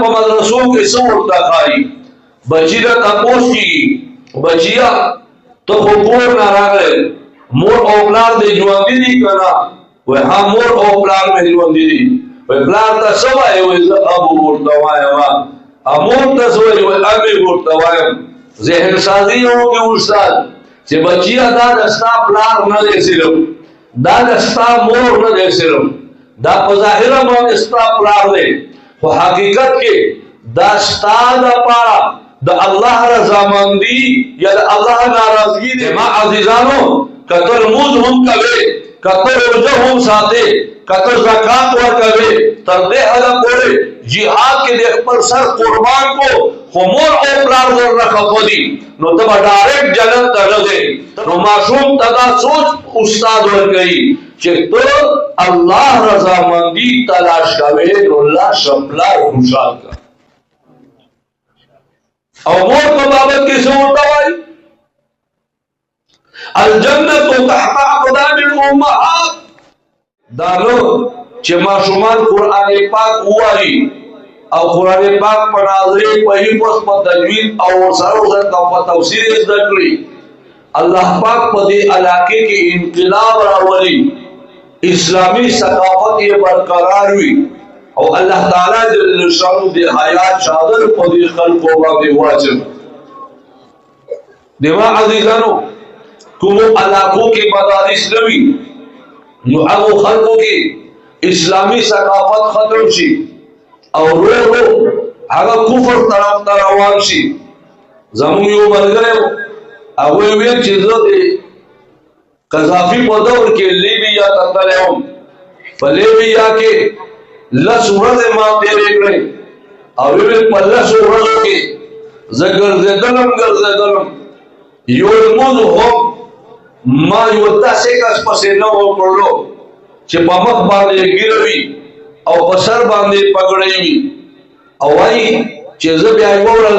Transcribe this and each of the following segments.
په مدرسو کې څو ورته خایي بچی دا تاسو کی بچیا تو خور نه راغله مور او پلار دې ژوند دي کنا وای ها مور او پلار مې ژوند دي وای پلار ته سوای وای ابو ورته وایم امور ته سوای وای ابي ورته وایم ذهن سازي او کې استاد چې بچیا دا دستا پلار نه دې صرف دا دستا مور نه دې صرف دا په ظاهره باندې ستا پلار دې خو حقیقت کې دا ستا د پاره د الله رضامندی یا د الله ناراضگی دې ما عزیزانو کتر موز هم کوي کتر روزه هم ساته کتر زکات ورکوي تر دې حدا پورې jihad کې د خپل سر قربان کو خو مور او پلار ورنه خپدي نو ته ډایرکټ جنت ته ځې نو معصوم تدا سوچ استاد ورګي چې ته الله رضامندی تلاش کوي نو الله شپلا خوشحال کا او مور په بابت کې څه ورته وایي الجنت تحت اقدام الامهات دالو چې ماشومان قران پاک وایي او قران پاک په ناظرې په حفظ په تجوید او سره په تفسیر زده کړی الله پاک په دې علاقې کې انقلاب راولي اسلامی ثقافت یې برقرار وي او الله تعالی جل شانو دې حیات شادر په دې خلقو باندې واجب دیوا عزیزانو کوم علاقو کې مدارس نوي نو هغه خلقو کې اسلامی ثقافت ختم شي او ورو هغه کفر طرف ته روان شي زموږ یو ملګری هغه ویل چې زه د قذافي په دور کې لیبیا ته تلم په لیبیا کې لس ورځې ما تیرې کړې او ویل په لس ورځو کې زه ګرځېدلم یو لمونځ هم ما یو داسې کس پسې نه وکړلو چې په مخ باندې ګیره وي او په سر باندې پګړۍ وي او وایي چې زه بیا یوه ورځ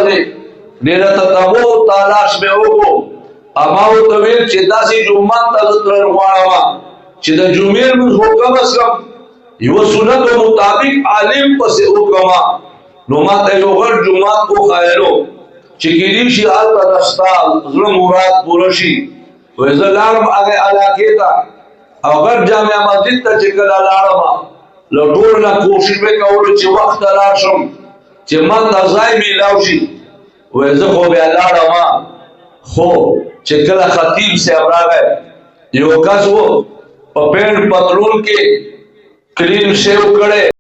ډېره تتابو تلاش مې وکړو اما ورته ویل چې داسې جومات ته زه تلل غواړم چې د جمعې لمونځ خو کم از کم یو سنتو مطابق عالم پسې وکړم نو ما ته یو غټ جومات وښایلو چې کېدای شي هلته د ستا زړه مراد پوره شي وایي زه لاړم هغې علاقې ته او غټ جامع مسجد ته چې کله لاړم له ټول نه کوشش مې کولو چې وخت ته لاړ شم چې ما ته ځای میلاو شي وایي زه خو بیا لاړم خو چې کله خطیب صاحب راغی یو کس و په پینټ پتلون کې کلین شیو کړی